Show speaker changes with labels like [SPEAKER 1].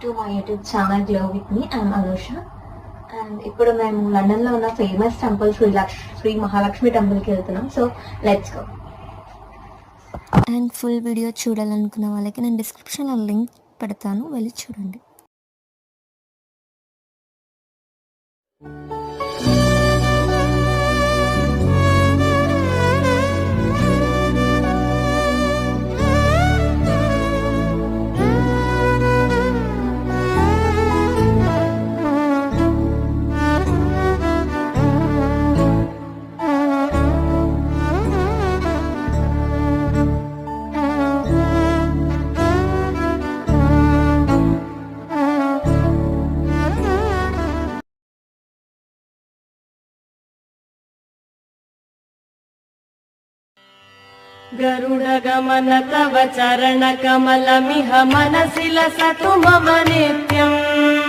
[SPEAKER 1] to my YouTube channel Glow with me. I'm Anusha. And ఇప్పుడు మేము London లో ఉన్న famous temple Shri Mahalakshmi temple కి వెళ్తున్నాం. So let's go.
[SPEAKER 2] And full video చూడాలనుకున్న వాళ్ళకి నేను డిస్క్రిప్షన్లో లింక్ పెడతాను, వెళ్ళి చూడండి.
[SPEAKER 3] गरुडगमन तव चरणकमलमिह मनसि लसतु मम नित्यम्